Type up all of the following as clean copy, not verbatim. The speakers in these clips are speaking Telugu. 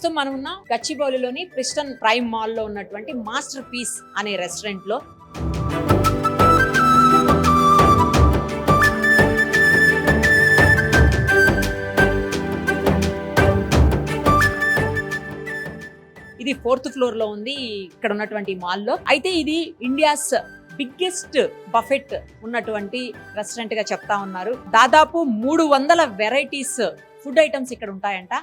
ప్రస్తుతం మనం ఉన్న గచ్చిబౌలిలోని ప్రిస్టన్ ప్రైమ్ మాల్ లో ఉన్నటువంటి మాస్టర్ పీస్ అనే రెస్టారెంట్ లో. ఇది 4th ఫ్లోర్ లో ఉంది ఇక్కడ ఉన్నటువంటి మాల్ లో. అయితే ఇది ఇండియాస్ బిగ్గెస్ట్ బఫెట్ ఉన్నటువంటి రెస్టారెంట్ గా చెప్తా ఉన్నారు. దాదాపు 300 వెరైటీస్ ఫుడ్ ఐటమ్స్ ఇక్కడ ఉంటాయంట.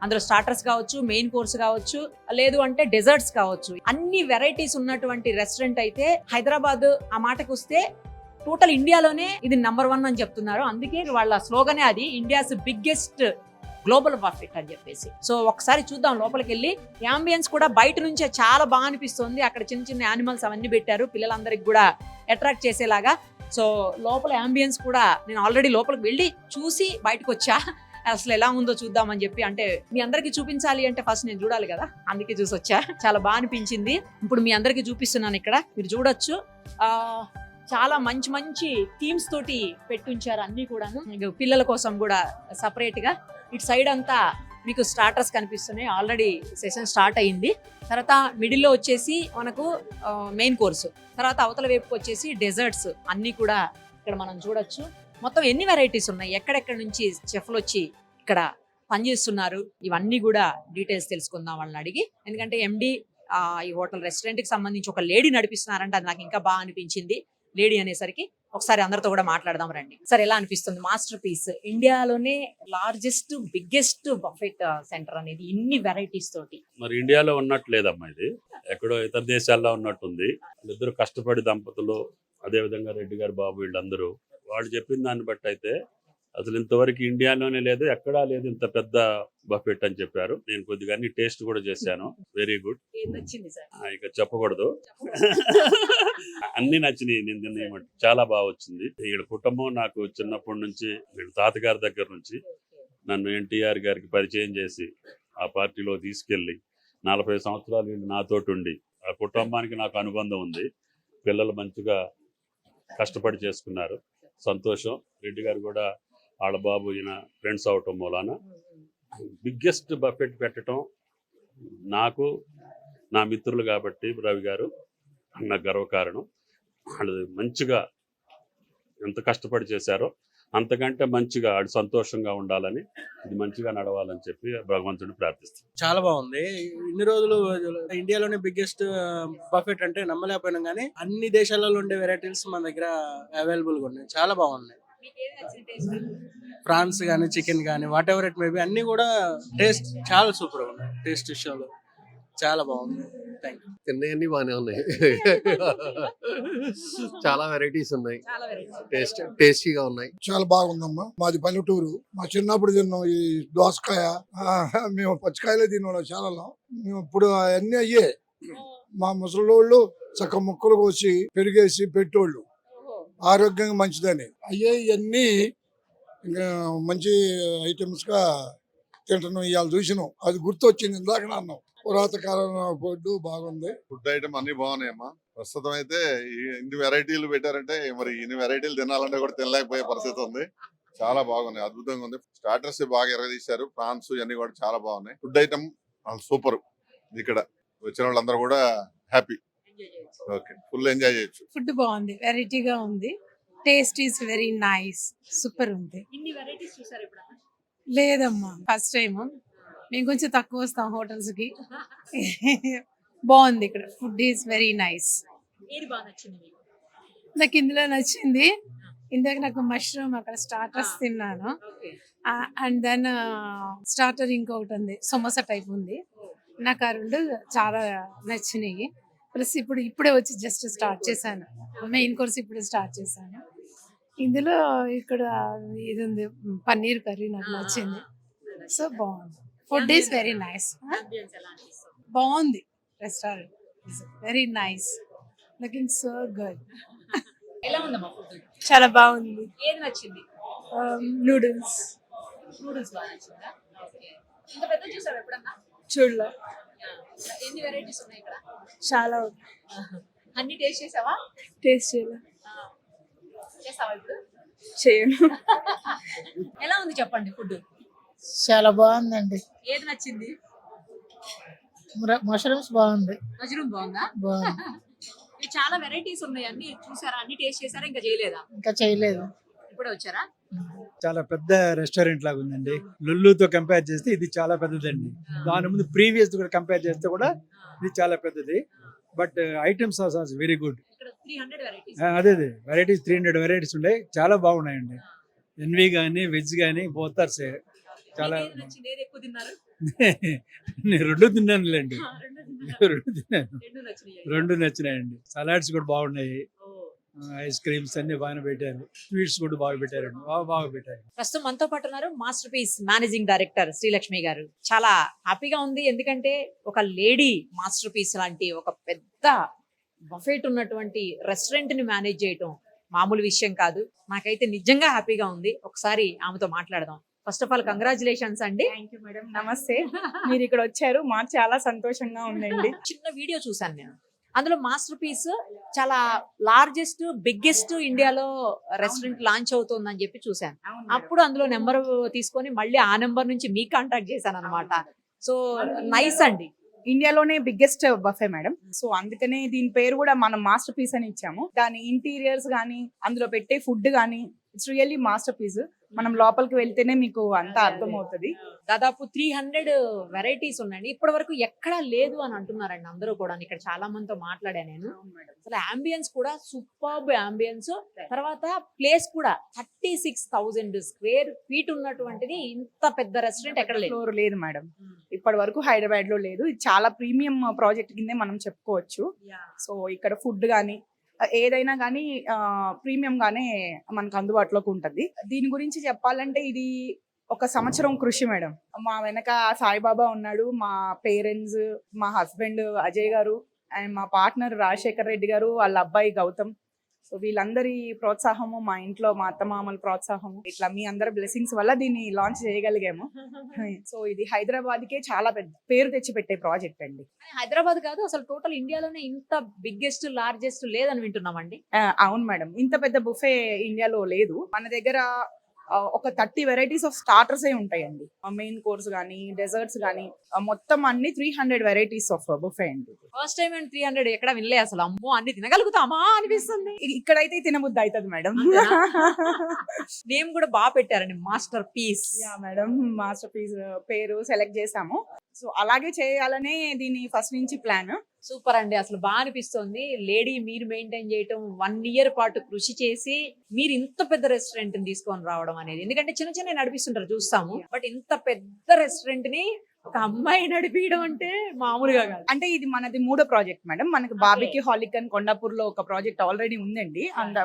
అందులో స్టార్టర్స్ కావచ్చు, మెయిన్ కోర్స్ కావచ్చు, లేదు అంటే డెజర్ట్స్ కావచ్చు, అన్ని వెరైటీస్ ఉన్నటువంటి రెస్టారెంట్ అయితే హైదరాబాద్ ఆ మాటకు వస్తే టోటల్ ఇండియాలోనే ఇది నెంబర్ 1 అని చెప్తున్నారు. అందుకే వాళ్ళ స్లోగనే అది, ఇండియాస్ బిగ్గెస్ట్ గ్లోబల్ బఫెట్ అని చెప్పేసి. సో ఒకసారి చూద్దాం లోపలికి వెళ్ళి. యాంబియన్స్ కూడా బయట నుంచే చాలా బాగా అనిపిస్తుంది. అక్కడ చిన్న చిన్న యానిమల్స్ అవన్నీ పెట్టారు పిల్లలందరికి కూడా అట్రాక్ట్ చేసేలాగా. సో లోపల యాంబియన్స్ కూడా నేను ఆల్రెడీ లోపలికి వెళ్ళి చూసి బయటకు వచ్చా. అసలు ఎలా ఉందో చూద్దామని చెప్పి, అంటే మీ అందరికి చూపించాలి అంటే ఫస్ట్ నేను చూడాలి కదా, అందుకే చూసి వచ్చా. చాలా బాగా అనిపించింది. ఇప్పుడు మీ అందరికి చూపిస్తున్నాను. ఇక్కడ మీరు చూడొచ్చు, చాలా మంచి మంచి థీమ్స్ తోటి పెట్టుంచారు అన్ని కూడాను. పిల్లల కోసం కూడా సపరేట్ గా. ఇటు సైడ్ అంతా మీకు స్టార్టర్స్ కనిపిస్తున్నాయి. ఆల్రెడీ సెషన్ స్టార్ట్ అయ్యింది. తర్వాత మిడిల్లో వచ్చేసి మనకు మెయిన్ కోర్సు, తర్వాత అవతల వైపుకి వచ్చేసి డెజర్ట్స్ అన్ని కూడా ఇక్కడ మనం చూడొచ్చు. మొత్తం ఎన్ని వెరైటీస్ ఉన్నాయి, ఎక్కడెక్కడ నుంచి చెఫ్లు వచ్చి ఇక్కడ పనిచేస్తున్నారు, ఇవన్నీ కూడా డీటెయిల్స్ తెలుసుకుందాం వాళ్ళని అడిగి. ఎందుకంటే ఎండి ఈ హోటల్ రెస్టారెంట్ కి సంబంధించి ఒక లేడీ నడిపిస్తున్నారంటే అది నాకు ఇంకా బాగా అనిపించింది. లేడీ అనేసరికి ఒకసారి అందరితో కూడా మాట్లాడదాం రండి. సార్, ఎలా అనిపిస్తుంది మాస్టర్ పీస్ ఇండియాలోనే లార్జెస్ట్ బిగ్గెస్ట్ బఫెట్ సెంటర్ అనేది ఇన్ని వెరైటీస్ తోటి? మరి ఇండియాలో ఉన్నట్టు లేదమ్మా, ఇది ఎక్కడో ఇతర దేశాల్లో ఉన్నట్టుంది. ఇద్దరు కష్టపడి దంపతులు, అదే విధంగా రెడ్డి గారు బాబు, వీళ్ళందరూ వాళ్ళు చెప్పిన దాన్ని బట్టి అయితే అసలు ఇంతవరకు ఇండియాలోనే లేదు, ఎక్కడా లేదు ఇంత పెద్ద బఫెట్ అని చెప్పారు. నేను కొద్దిగా అన్ని టేస్ట్ కూడా చేశాను. Very good. ఇక చెప్పకూడదు, అన్ని నచ్చినాయి. నేను చాలా బాగా వచ్చింది. ఇక్కడ కుటుంబం నాకు చిన్నప్పటి నుంచి, వీళ్ళ తాతగారి దగ్గర నుంచి నన్ను ఎన్టీఆర్ గారికి పరిచయం చేసి ఆ పార్టీలో తీసుకెళ్లి 40 సంవత్సరాలు వీళ్ళు నాతోటి ఉండి, ఆ కుటుంబానికి నాకు అనుబంధం ఉంది. పిల్లలు మంచిగా కష్టపడి చేసుకున్నారు, సంతోషం. రెడ్డి గారు కూడా వాళ్ళ బాబు ఈయన ఫ్రెండ్స్ అవటం మూలాన బిగ్గెస్ట్ బఫెట్ పెట్టడం నాకు, నా మిత్రులు కాబట్టి రవి గారు నాకు గర్వకారణం. వాళ్ళు మంచిగా ఎంత కష్టపడి చేశారో అంతకంటే మంచిగా ఆడు సంతోషంగా ఉండాలని, ఇది మంచిగా నడవాలని చెప్పి భగవంతుడిని ప్రార్థిస్తాను. చాలా బాగుంది. ఇన్ని రోజులు ఇండియాలోనే బిగ్గెస్ట్ బఫెట్ అంటే నమ్మలేకపోయినాం, కానీ అన్ని దేశాలలో ఉండే వెరైటీస్ మన దగ్గర అవైలబుల్ గా ఉన్నాయి. చాలా బాగున్నాయి. ప్రాన్స్ కానీ, చికెన్ కానీ, వాట్ ఎవర్ ఇట్ మేబీ, అన్ని కూడా టేస్ట్ చాలా సూపర్ ఉన్నాయి. టేస్ట్ విషయంలో చాలా బాగుంది. తిన్నాయన్నీ బాగానే ఉన్నాయి. చాలా వెరైటీస్ ఉన్నాయి, టేస్టీగా ఉన్నాయి. చాలా బాగుందమ్మా. మాది పల్లెటూరు. మా చిన్నప్పుడు తిన్నాం ఈ దోసకాయ, మేము పచ్చికాయలే తిన్నాం చాలా. మేము ఇప్పుడు అన్ని అయ్యే. మా ముసలోళ్ళు చక్క ముక్కలు కోసి పెరిగేసి పెట్టోళ్ళు, ఆరోగ్యంగా మంచిదని అయ్యే. ఇవన్నీ ఇంకా మంచి ఐటమ్స్ గా తింటున్నాం. ఇవాళ చూసినాం, అది గుర్తొచ్చింది ఇందాక అన్నాం. పురాతకాలం ఫుడ్ బాగుంది. ఫుడ్ ఐటమ్ అన్ని బాగున్నాయమ్మా. ప్రస్తుతం అయితే ఇన్ని వెరైటీలు పెట్టారంటే మరి ఇన్ని వెరైటీలు తినాలంటే కూడా తినలేకపోయే పరిస్థితి ఉంది. చాలా బాగున్నాయి, అద్భుతంగా ఉంది. స్టార్టర్స్ బాగా ఎరగదీశారు. ప్రాన్స్ ఇవన్నీ కూడా చాలా బాగున్నాయి. Food item super. ఇక్కడ వచ్చిన వాళ్ళందరూ కూడా హ్యాపీ. ఓకే, ఫుల్ ఎంజాయ్ చేయొచ్చు. ఫుడ్ బాగుంది, వెరైటీగా ఉంది. Taste is very nice, super ఉంది. లేదమ్మా, ఫస్ట్ టైం. మేము కొంచెం తక్కువ వస్తాం హోటల్స్ కి. బాగుంది ఇక్కడ. Food is very nice. నాకు ఇందులో నచ్చింది, ఇందాక నాకు మష్రూమ్ అక్కడ స్టార్టర్స్ తిన్నాను. అండ్ దెన్ స్టార్టర్ ఇంకొకటి ఉంది, సమోసా టైప్ ఉంది. నాకు ఆ రెండు చాలా నచ్చినాయి. ప్లస్ ఇప్పుడే వచ్చి జస్ట్ స్టార్ట్ చేశాను. మెయిన్ కోర్స్ ఇప్పుడే స్టార్ట్ చేశాను. ఇందులో ఇక్కడ ఇది ఉంది, పన్నీర్ కర్రీ నాకు నచ్చింది. సో బాగుంది. Food is very nice. బాగుంది. Restaurant very nice, looking so good. ఎలా ఉందమ్మా ఫుడ్? చాలా బాగుంది. ఏది నచ్చింది? నూడిల్స్. నూడిల్స్ బాగా నచ్చిందా? ఓకే. ఇంకా పెద్ద చూసావు ఎప్పుడన్నా? చూడలే. ఎన్ని వెరైటీస్ ఉన్నాయి ఇక్కడ? చాలా అన్ని టేస్ట్ చేసావా? టేస్ట్ చేయలే. చేస్తావా ఇప్పుడు? చేయను. ఎలా ఉంది చెప్పండి ఫుడ్? చాలా బాగుందండి. ఏది నచ్చింది? మష్రూమ్స్ బాగుంది. మష్రూమ్ బాగుందా? బాగుంది. ఇవి చాలా వెరైటీస్ ఉన్నాయి. అన్ని చూసారా? అన్ని టేస్ట్ చేసారా? ఇంకా చేయలేదా? ఇంకా చేయలేదు. ఇప్పుడే వచ్చారా? చాలా పెద్ద రెస్టారెంట్ లాగా ఉందండి. లుల్లుతో కంపేర్ చేస్తే ఇది చాలా పెద్దదండి. దాని ముందు ప్రీవియస్ కూడా కంపేర్ చేస్తే కూడా ఇది చాలా పెద్దది. But items are very good. ఇక్కడ 300 వెరైటీస్. అదే వెరైటీస్ 300 వెరైటీస్ ఉన్నాయి. చాలా బాగున్నాయండి. ఎన్వి కానీ వెజ్ కానీ బోత్ ఆర్ చాలా ఏది నచ్చింది? ఏది ఎక్కువ తిన్నారు? నేను రెండు తిన్నానులేండి. రెండు తిన్నాను. రెండు నచ్చినాయి. రెండు నచ్చినాయండి. సలాడ్స్ కూడా బాగున్నాయి. ఓ. ఐస్ క్రీమ్స్ అన్ని బాగానే పెట్టారు. స్వీట్స్ కూడా బాగా పెట్టారండి. బాగా పెట్టారు. ప్రస్తుతం మనతో పాటు ఉన్నారు Masterpiece managing director Srilakshmi garu. చాలా హ్యాపీగా ఉంది, ఎందుకంటే ఒక లేడీ మాస్టర్ పీస్ లాంటి ఒక పెద్ద బఫెట్ ఉన్నటువంటి రెస్టారెంట్ ని మేనేజ్ చేయటం మామూలు విషయం కాదు. నాకైతే నిజంగా హ్యాపీగా ఉంది. ఒకసారి ఆమెతో మాట్లాడదాం. ఫస్ట్ ఆఫ్ ఆల్ కంగ్రాచులేషన్స్ అండి. Thank you madam. నమస్తే. మీరు ఇక్కడ వచ్చారు, మాకు చాలా సంతోషంగా ఉందండి. చిన్న వీడియో చూసాను నేను. అందులో మాస్టర్ పీస్ చాలా లార్జెస్ట్ బిగ్గెస్ట్ ఇండియాలో రెస్టారెంట్ లాంచ్ అవుతుందని చెప్పి చూశాను. అప్పుడు అందులో నెంబర్ తీసుకొని మళ్ళీ ఆ నెంబర్ నుంచి మీకు కాంటాక్ట్ చేశాను అనమాట. సో నైస్ అండి. ఇండియాలోనే బిగ్గెస్ట్ బఫే మేడం. సో అందుకనే దీని పేరు కూడా మనం మాస్టర్ పీస్ అని ఇచ్చాము. దాని ఇంటీరియర్స్ కానీ అందులో పెట్టే ఫుడ్ కానీ ఇట్స్ రియల్లీ మాస్టర్ పీస్. మనం లోపలికి వెళ్తేనే మీకు అంతా అర్థం అవుతుంది. దాదాపు 300 వెరైటీస్ ఉన్నాయండి. ఇప్పటి వరకు ఎక్కడా లేదు అని అంటున్నారండి అందరూ కూడా. ఇక్కడ చాలా మందితో మాట్లాడాను నేను. అసలు అంబియన్స్ కూడా సూపర్బ్ అంబియన్స్. తర్వాత ప్లేస్ కూడా 36,000 స్క్వేర్ ఫీట్ ఉన్నటువంటిది. ఇంత పెద్ద రెస్టారెంట్ ఎక్కడ లేదు. ఫ్లోర్ లేదు మేడం. ఇప్పటి వరకు హైదరాబాద్ లో లేదు. ఇది చాలా ప్రీమియం ప్రాజెక్ట్ కిందే మనం చెప్పుకోవచ్చు. సో ఇక్కడ ఫుడ్ కానీ ఏదైనా కానీ ప్రీమియం గానే మనకు అందుబాటులోకి ఉంటది. దీని గురించి చెప్పాలంటే ఇది ఒక సంవత్సరం కృషి మేడం. మా వెనక సాయిబాబా ఉన్నాడు, మా పేరెంట్స్, మా హస్బెండ్ అజయ్ గారు అండ్ మా పార్ట్నర్ రాజశేఖర్ రెడ్డి గారు, వాళ్ళ అబ్బాయి గౌతమ్. సో వీళ్ళందరి ప్రోత్సాహము, మా ఇంట్లో మా అత్తమామల ప్రోత్సాహము, ఇట్లా మీ అందరి బ్లెస్సింగ్స్ వల్ల దీన్ని లాంచ్ చేయగలిగాము. సో ఇది హైదరాబాద్ కే చాలా పెద్ద పేరు తెచ్చిపెట్టే ప్రాజెక్ట్ అండి. హైదరాబాద్ కాదు, అసలు టోటల్ ఇండియాలోనే ఇంత బిగ్గెస్ట్ లార్జెస్ట్ లేదని వింటున్నామండి. అవును మేడం, ఇంత పెద్ద బుఫే ఇండియాలో లేదు. మన దగ్గర ఒక 30 వెరైటీస్ ఆఫ్ స్టార్టర్స్ ఉంటాయండి. మెయిన్ కోర్స్ కానీ డెజర్ట్స్ కానీ మొత్తం అన్ని 300 వెరైటీస్ ఆఫ్ బుఫే అండి. ఫస్ట్ టైం 300 ఎక్కడ వినలే అసలు. అమ్మో, అన్ని తినగలుగుతామా అనిపిస్తుంది. ఇక్కడైతే తినబుద్ధి అవుతుంది మేడం. నేమ్ కూడా బాగా పెట్టారండి, Masterpiece. Madam, Masterpiece పేరు సెలెక్ట్ చేసాము. సో అలాగే చేయాలనే దీని ఫస్ట్ నుంచి ప్లాన్. సూపర్ అండి, అసలు బాగా అనిపిస్తుంది. లేడీ మీరు మెయింటైన్ చేయటం, 1 year పాటు కృషి చేసి మీరు ఇంత పెద్ద రెస్టారెంట్ ని తీసుకొని రావడం అనేది. ఎందుకంటే చిన్న చిన్న నడిపిస్తుంటారు చూస్తాము, బట్ ఇంత పెద్ద రెస్టారెంట్ ని ఒక అమ్మాయి నడిపించడం అంటే మామూలుగా కాదు. అంటే ఇది మనది 3వ ప్రాజెక్ట్ మేడం. మనకి బాబికి హాలిక్ అని కొండాపూర్ లో ఒక ప్రాజెక్ట్ ఆల్రెడీ ఉందండి.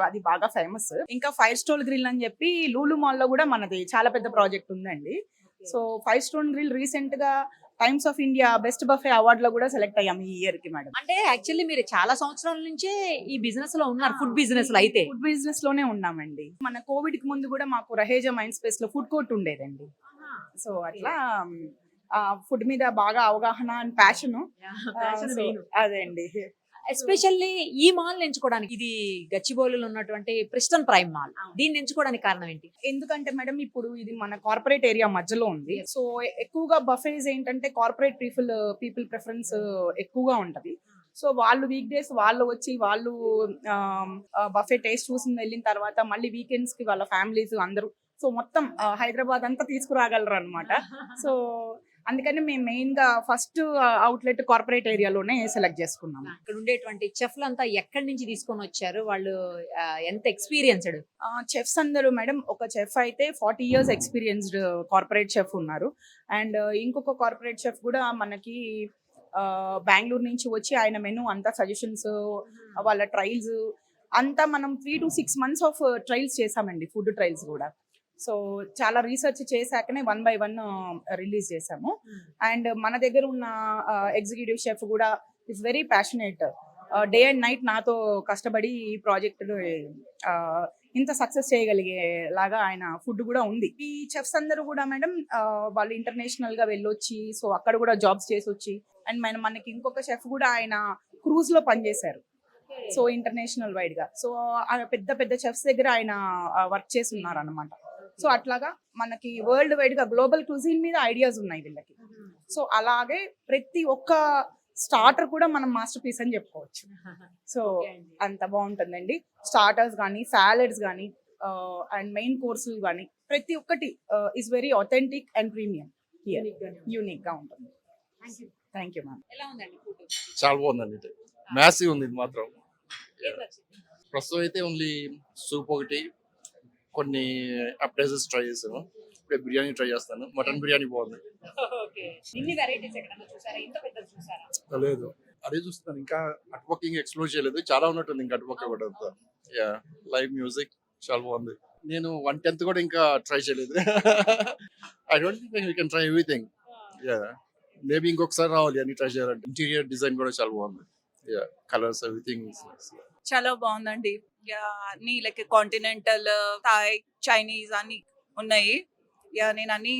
అది బాగా ఫేమస్. ఇంకా 5 Stone Grill అని చెప్పి లూలు మాల్ లో కూడా మనది చాలా పెద్ద ప్రాజెక్ట్ ఉందండి. సో 5 Stone Grill రీసెంట్ గా times of India best buffet award లో కూడా సెలెక్ట్ అయ్యాం ఈ ఇయర్ కి మేడం. అంటే యాక్చువల్లీ మీరు చాలా సంవత్సరాల నుంచే ఈ బిజినెస్ లో ఉన్నారు, ఫుడ్ బిజినెస్ లో. అయితే ఫుడ్ బిజినెస్ లోనే ఉన్నామండి. మన కోవిడ్ కి ముందు కూడా మాకు రహేజా మైండ్ స్పేస్ లో ఫుడ్ కోర్ట్ ఉండేదండి. సో అట్లా ఫుడ్ మీద బాగా అవగాహన అండ్ ప్యాషన్. అదే అండి. ఎస్పెషల్లీ ఈ మాల్ ఎంచుకోవడానికి, ఇది గచ్చిబౌలిలో ఉన్నటువంటి ప్రిస్టన్ ప్రైమ్ మాల్, దీన్ని ఎంచుకోవడానికి కారణం ఏంటి? ఎందుకంటే మేడం ఇప్పుడు ఇది మన కార్పొరేట్ ఏరియా మధ్యలో ఉంది. సో ఎక్కువగా బఫేస్ ఏంటంటే కార్పొరేట్ పీపుల్ ప్రిఫరెన్స్ ఎక్కువగా ఉంటది. సో వాళ్ళు వీక్ డేస్ వాళ్ళు వచ్చి వాళ్ళు బఫే టేస్ట్ చూసి వెళ్ళిన తర్వాత మళ్ళీ వీకెండ్స్ కి వాళ్ళ ఫ్యామిలీస్ అందరూ, సో మొత్తం హైదరాబాద్ అంతా తీసుకురాగలరు అనమాట. సో అందుకని మేము మెయిన్ గా ఫస్ట్ అవుట్లెట్ కార్పొరేట్ ఏరియాలోనే సెలెక్ట్ చేసుకున్నాం. ఇక్కడ ఉండేటువంటి చెఫ్లు అంతా ఎక్కడి నుంచి తీసుకొని వచ్చారు? వాళ్ళు ఎంత ఎక్స్పీరియన్స్డ్ చెఫ్స్ అందరూ మేడం? ఒక చెఫ్ అయితే 40 years ఎక్స్పీరియన్స్డ్ కార్పొరేట్ చెఫ్ ఉన్నారు. అండ్ ఇంకొక కార్పొరేట్ చెఫ్ కూడా మనకి బెంగళూరు నుంచి వచ్చి ఆయన మెనూ అంతా సజెషన్స్, వాళ్ళ ట్రయల్స్ అంతా మనం 3 to 6 months ఆఫ్ ట్రయల్స్ చేసామండి. ఫుడ్ ట్రయల్స్ కూడా. సో చాలా రీసెర్చ్ చేశాకనే 1 by 1 రిలీజ్ చేసాము. అండ్ మన దగ్గర ఉన్న ఎగ్జిక్యూటివ్ షెఫ్ కూడా is very passionate. Day and night నాతో కష్టపడి ఈ ప్రాజెక్ట్ ఇంత సక్సెస్ చేయగలిగేలాగా ఆయన ఫుడ్ కూడా ఉంది. ఈ చెఫ్స్ అందరూ కూడా మేడం వాళ్ళు ఇంటర్నేషనల్ గా వెళ్ళొచ్చి, సో అక్కడ కూడా జాబ్స్ చేసి వచ్చి, అండ్ మనకి ఇంకొక చెఫ్ కూడా ఆయన క్రూజ్ లో పనిచేశారు. సో ఇంటర్నేషనల్ వైడ్ గా. సో పెద్ద పెద్ద చెఫ్స్ దగ్గర ఆయన వర్క్ చేసి ఉన్నారు అనమాట. సో అట్లాగా మనకి వరల్డ్ వైడ్ గా గ్లోబల్ క్యూజిన్ మీద ఐడియాస్ ఉన్నాయి వీళ్ళకి. సో అలాగే ప్రతి ఒక్క స్టార్టర్ కూడా మనం మాస్టర్ పీస్ అని చెప్పుకోవచ్చు. సో అంత బాగుంటుందండి. స్టార్టర్స్ కానీ, సాలడ్స్ కానీ, అండ్ మెయిన్ కోర్సులు కానీ ప్రతి ఒక్కటి is very authentic and premium, unique గా ఉంటుంది. Thank you ma'am. ఎలా ఉందండి ఫుడ్? చాలా బాగుందండి. ఇది మ్యాసివ్ ఉంది ఇది మాత్రం. ప్రస్తుతం అయితే ఓన్లీ సూప్ ఒకటి, కొన్ని అప్టైజర్స్ ట్రై చేశాను. ఇప్పుడే బిర్యానీ ట్రై చేస్తాను. మటన్ బిర్యానీ బాగుంది. ఇన్ని వెరైటీస్ ఎక్కడన్నా చూసారా? ఇంత పెద్దది చూసారా? లేదు, అదే చూస్తాను. ఇంకా అటుపక్క ఎక్స్ప్లోర్ చేయలేదు. చాలా ఉన్నట్టుంది ఇంకా అటుపక్క కూడా అంతా. లైవ్ మ్యూజిక్ చాలా బాగుంది. నేను 1/10 కూడా ఇంకా ట్రై చేయలేదు. I don't think we can try everything. Maybe ఇంకొకసారి రావాలి అన్ని ట్రై చేయాలంటే. ఇంటీరియర్ డిజైన్ కూడా చాలా బాగుంది. కలర్స్ ఎవ్రీథింగ్ చాలా బాగుందండి. అన్ని లైక్ కాంటినెంటల్, థాయ్, చైనీస్ అన్ని ఉన్నాయి. నేను అన్ని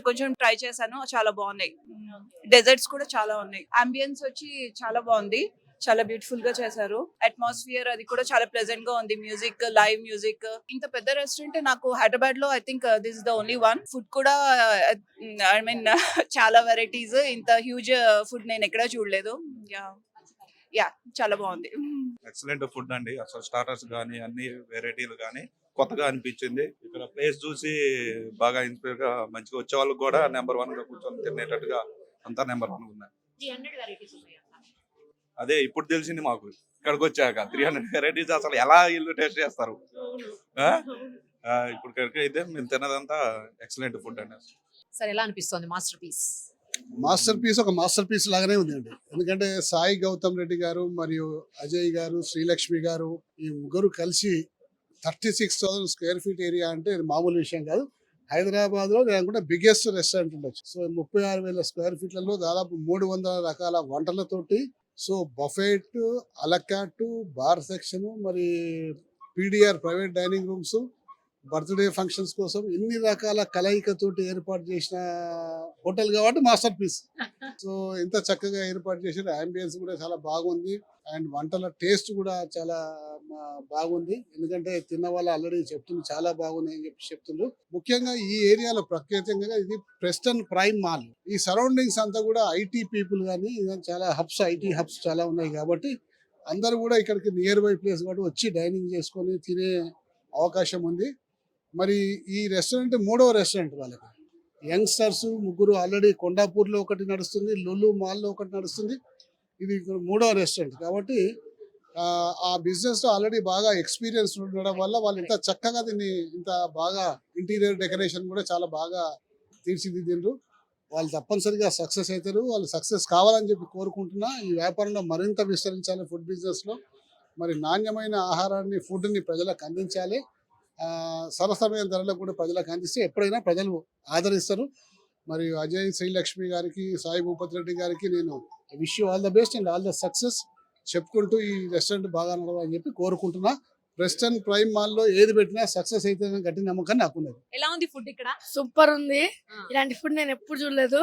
కొంచెం ట్రై చేశాను, చాలా బాగున్నాయి. డెజర్ట్స్ కూడా చాలా ఉన్నాయి. అంబియన్స్ వచ్చి చాలా బాగుంది, చాలా బ్యూటిఫుల్ గా చేశారు. అట్మాస్ఫియర్ అది కూడా చాలా ప్లెజెంట్ గా ఉంది. Music, live music. ఇంత పెద్ద రెస్టారెంట్ నాకు హైదరాబాద్ లో I think this is the only one. Food కూడా ఐ మీన్ చాలా వెరైటీస్. ఇంత హ్యూజ్ ఫుడ్ నేను ఎక్కడా చూడలేదు. యా చాలా బాగుంది. ఎక్సలెంట్ ఫుడ్ అండి. అసలు స్టార్టర్స్ కానీ అన్ని వెరైటీలు కానీ కొత్తగా అనిపించింది. ఇక్కడ ప్లేస్ చూసి బాగా ఇన్స్పైర్ గా మంచిగా వచ్చే వాళ్ళకి కూడా నెంబర్ 1 గా కూర్చొని తినేటట్టుగా అంతా నెంబర్ 1 ఉన్నాయి. 300 వెరైటీస్ ఉన్నాయి. అదే ఇప్పుడు తెలిసింది మాకు ఇక్కడికి వచ్చాక. 300 వెరైటీస్ అసలు ఎలా ఇల్లు టేస్ట్ చేస్తారు. ఇప్పుడు ఇక్కడికి అయితే మేము తిన్నదంతా ఎక్సలెంట్ ఫుడ్ అండి. సరే, ఎలా అనిపిస్తుంది మాస్టర్ పీస్? మాస్టర్ పీస్ ఒక మాస్టర్ పీస్ లాగానే ఉందండి. ఎందుకంటే సాయి గౌతమ్ రెడ్డి గారు మరియు అజయ్ గారు, శ్రీలక్ష్మి గారు ఈ ముగ్గురు కలిసి 36,000 స్క్వేర్ ఫీట్ ఏరియా అంటే ఇది మామూలు విషయం కాదు. హైదరాబాద్ లో నేను అనుకుంటే బిగ్గెస్ట్ రెస్టారెంట్ ఉండొచ్చు. సో 36,000 స్క్వేర్ ఫీట్లలో దాదాపు 300 రకాల వంటలతోటి, సో బఫెట్, అలకాటు, బార్ సెక్షన్, మరి PDR private dining rooms, birthday functions కోసం ఇన్ని రకాల కలయికతోటి ఏర్పాటు చేసిన హోటల్ కాబట్టి మాస్టర్ పీస్. సో ఇంత చక్కగా ఏర్పాటు చేసిన అంబియన్స్ కూడా చాలా బాగుంది. అండ్ వంటల టేస్ట్ కూడా చాలా బాగుంది. ఎందుకంటే తిన్న వాళ్ళు ఆల్రెడీ చెప్తున్నారు చాలా బాగుంది అని చెప్పి చెప్తున్నారు. ముఖ్యంగా ఈ ఏరియాలో ప్రత్యేకంగా ఇది ప్రెస్టన్ ప్రైమ్ మాల్. ఈ సరౌండింగ్స్ అంతా కూడా ఐటీ పీపుల్ కానీ చాలా హబ్స్, ఐటీ హబ్స్ చాలా ఉన్నాయి కాబట్టి అందరూ కూడా ఇక్కడికి నియర్ బై ప్లేస్ కాబట్టి వచ్చి డైనింగ్ చేసుకొని తినే అవకాశం ఉంది. మరి ఈ రెస్టారెంట్ 3వ రెస్టారెంట్ వాళ్ళకి. యంగ్స్టర్స్ ముగ్గురు ఆల్రెడీ కొండాపూర్లో ఒకటి నడుస్తుంది, లులు మాల్లో ఒకటి నడుస్తుంది. ఇది 3వ రెస్టారెంట్ కాబట్టి ఆ బిజినెస్ లో ఆల్రెడీ బాగా ఎక్స్పీరియన్స్ ఉండడం వల్ల వాళ్ళు ఇంత చక్కగా దీన్ని ఇంత బాగా ఇంటీరియర్ డెకరేషన్ కూడా చాలా బాగా తీర్చిదిద్దిండ్రు. వాళ్ళు తప్పనిసరిగా సక్సెస్ అవుతారు. వాళ్ళు సక్సెస్ కావాలని చెప్పి కోరుకుంటున్నా. ఈ వ్యాపారంలో మరింత విస్తరించాలి. ఫుడ్ బిజినెస్ లో మరి నాణ్యమైన ఆహారాన్ని, ఫుడ్ని ప్రజలకు అందించాలి. సరసమైన ధరలో కూడా ప్రజలకు అందిస్తే ఎప్పుడైనా ప్రజలు ఆదరిస్తారు. మరియు అజయ్, శ్రీలక్ష్మి గారికి, సాయి భూపతి రెడ్డి గారికి నేను wish you all the best and all the success చెప్పుకుంటూ ఈ రెస్టారెంట్ బాగా నడవాలని చెప్పి కోరుకుంటున్నా. ప్రెస్టన్ ప్రైమ్ మాల్లో ఏది పెట్టినా సక్సెస్ అయితే గట్టి నమ్మకం నాకున్నది. ఎలా ఉంది ఫుడ్ ఇక్కడ? సూపర్ ఉంది. ఇలాంటి ఫుడ్ నేను ఎప్పుడు చూడలేదు.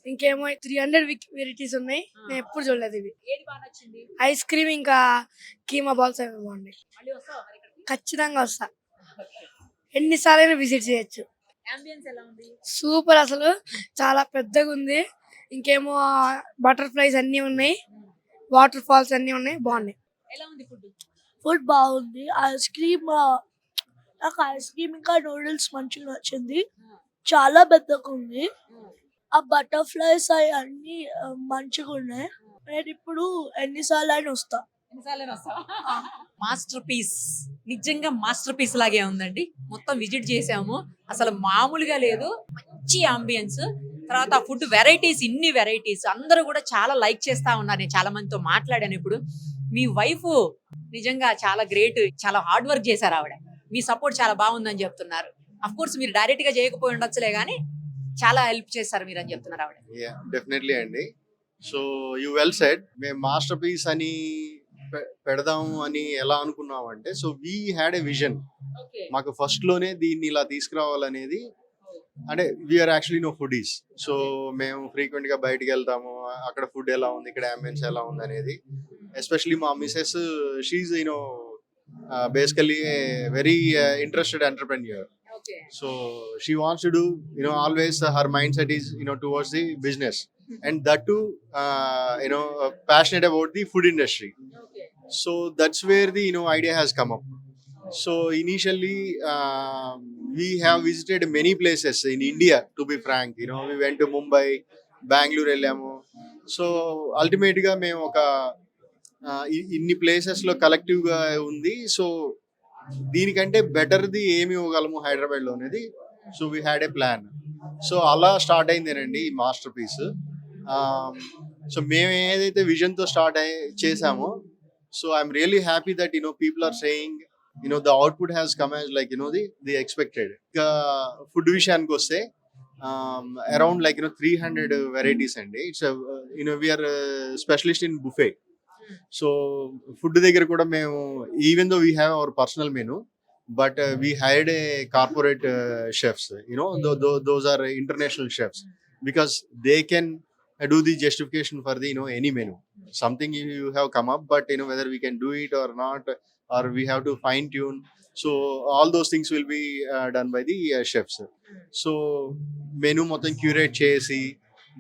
ఇంకేమో 300 వెరైటీస్ ఉన్నాయి, నేను ఎప్పుడు చూడలేదు ఇవి. ఏది బాగా నచ్చింది? ఐస్ క్రీమ్ ఇంకా కీమా బాల్స్ అవి బాగున్నాయి. మళ్ళీ వస్తావా మరి ఇక్కడికి? ఖచ్చితంగా వస్తా. ఎన్నిసార్లు విజిట్ చేయొచ్చు. అంబియన్స్ ఎలా ఉంది? సూపర్, అసలు చాలా పెద్దగా ఉంది. ఇంకేమో బటర్ఫ్లైస్ అన్ని ఉన్నాయి, వాటర్ ఫాల్స్ అన్ని ఉన్నాయి, బాగున్నాయి. ఎలా ఉంది ఫుడ్? ఫుడ్ బాగుంది. ఐస్ క్రీమ్, నాకు ఐస్ క్రీమ్ ఇంకా నూడిల్స్ మంచిగా నచ్చింది. చాలా పెద్దగా ఉంది. ఆ బటర్ఫ్లైస్ అన్ని మంచిగా ఉన్నాయి. నేను ఇప్పుడు ఎన్నిసార్లు అయినా వస్తా. మాస్టర్ పీస్ నిజంగా మాస్టర్ పీస్ లాగే ఉందండి. మొత్తం విజిట్ చేసాము, అసలు మామూలుగా లేదు. మంచి అంబియన్స్, తర్వాత ఫుడ్ వెరైటీస్, ఇన్ని వెరైటీస్ అందరూ కూడా చాలా లైక్ చేస్తా ఉన్నారు. నేను చాలా మందితో మాట్లాడాను. ఇప్పుడు మీ వైఫ్ నిజంగా చాలా గ్రేట్, చాలా హార్డ్ వర్క్ చేశారు ఆవిడ. మీ సపోర్ట్ చాలా బాగుందని చెప్తున్నారు. అఫ్ కోర్స్ మీరు డైరెక్ట్ గా చేయకపోయి ఉండొచ్చులే కానీ చాలా హెల్ప్ చేస్తారు మీరు అని చెప్తున్నారు ఆవిడ. డెఫినెట్లీ అండి. So you well said. మేము మాస్టర్ పీస్ అని పెడదాము అని ఎలా అనుకున్నాం అంటే, so we had a vision. మాకు ఫస్ట్ లోనే దీన్ని ఇలా తీసుకురావాలనేది, అంటే we are actually no foodies. So మేము ఫ్రీక్వెంట్ గా బయటకు వెళ్తాము, అక్కడ ఫుడ్ ఎలా ఉంది, ఇక్కడ అంబియన్స్ ఎలా ఉంది అనేది ఎస్పెషలీ మా missus, she basically a very interested entrepreneur. So she wants to do, always her mindset is, towards the business, and that too, passionate about the food industry. So that's where the, idea has come up. So initially, we have visited many places in India, to be frank. We went to Mumbai, Bangalore వెళ్ళాము. So ultimately గా మేము ఒక ఇన్ని ప్లేసెస్ లో కలెక్టివ్ గా ఉంది. సో దీనికంటే బెటర్ది ఏమి ఇవ్వగలము హైదరాబాద్ లో అనేది. So we had a plan. So అలా స్టార్ట్ అయిందేనండి ఈ మాస్టర్ పీస్. సో మేము ఏదైతే విజన్ తో స్టార్ట్ చేసామో, so I'm really happy that people are saying the output has come as like the expected. ఇంకా ఫుడ్ విషయానికి వస్తే అరౌండ్ లైక్ 300 వెరైటీస్ అండి. It's we are specialist in buffet. So food దగ్గర కూడా మేము, even though we have our personal menu, but we hired a corporate chefs, those are international chefs, because they can do the justification for the any menu. Something you have come up, but whether we can do it or not, or we have to fine tune. So all those things will be done by the chefs. So menu మొత్తం క్యూరేట్ చేసి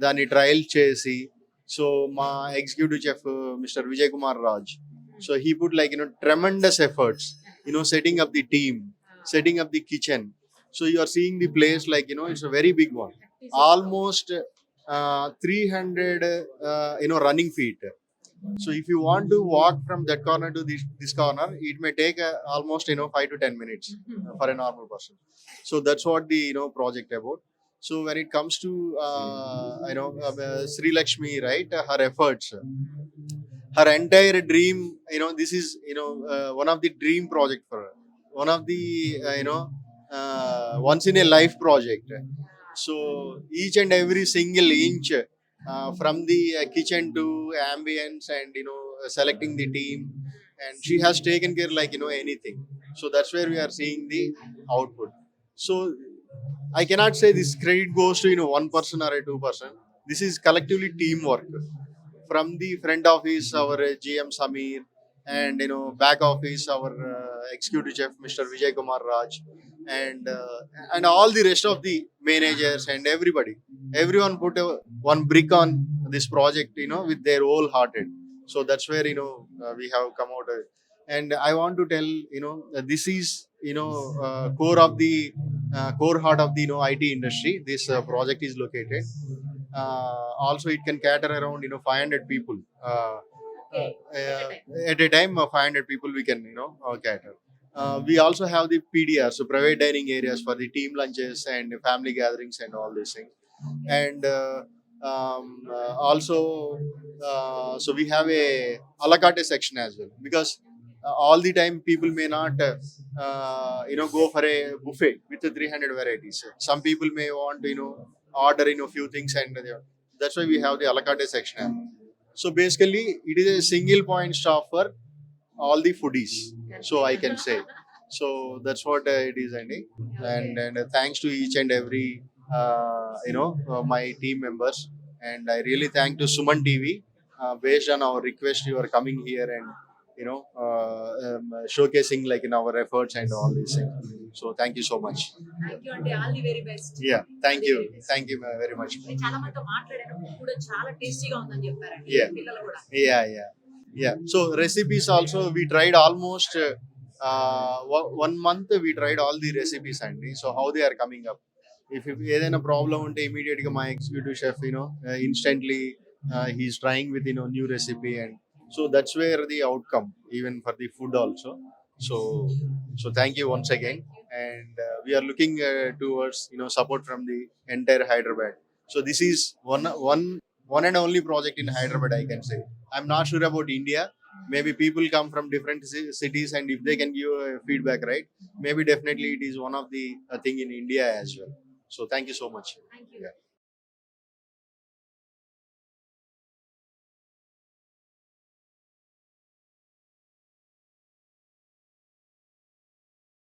దాన్ని ట్రయల్ చేసి, so my executive chef Mr. Vijay Kumar Raj, so he put like tremendous efforts, setting up the team, setting up the kitchen. So you are seeing the place like it's a very big one, almost 300 running feet. So if you want to walk from that corner to this corner, it may take almost 5 to 10 minutes for a normal person. So that's what the project about. So when it comes to Sri Lakshmi, right, her efforts, her entire dream, this is one of the dream project for her, one of the once in a life project. So each and every single inch, from the kitchen to ambience and selecting the team, and she has taken care like anything. So that's where we are seeing the output. So I cannot say this credit goes to one person or a 2%. This is collectively teamwork. From the front office, our GM Samir, and back office, our executive chef Mr. Vijay Kumar Raj, and all the rest of the managers and everybody. Everyone put one brick on this project, with their whole hearted. So that's where we have come out. And I want to tell this is core heart of the IT industry. This project is located. Also it can cater around 500 people at a time. 500 people we can cater. We also have the PDR, so private dining areas for the team lunches and family gatherings and all these things. And also so we have a a la carte section as well, because all the time people may not go for a buffet with 300 varieties. Some people may want to order few things, and that's why we have the a la carte section. So basically it is a single point stop for all the foodies, so I can say. So that's what it is, Andy. And thanks to each and every my team members, and I really thank to Suman TV. Based on our request, you are coming here and showcasing like in our efforts and all these things. So thank you so much. Thank you అండి, all the very best. Yeah, thank you very much. చాలా మందితో మాట్లాడాను, కూడా చాలా టేస్టీగా ఉందని చెప్పారండి. Yeah. పిల్లలు కూడా Yeah. So recipes also we tried almost 1 month. We tried all the recipes, and so how they are coming up. If ఏదైనా ప్రాబ్లం ఉంటే immediate గా my executive chef instantly he's trying with new recipe, and so that's where the outcome even for the food also. So thank you once again, and we are looking towards support from the entire Hyderabad. So this is one and only project in Hyderabad, I can say. I'm not sure about India. Maybe people come from different cities, and if they can give feedback, right, maybe definitely it is one of the thing in India as well. So thank you so much. Thank you. Yeah.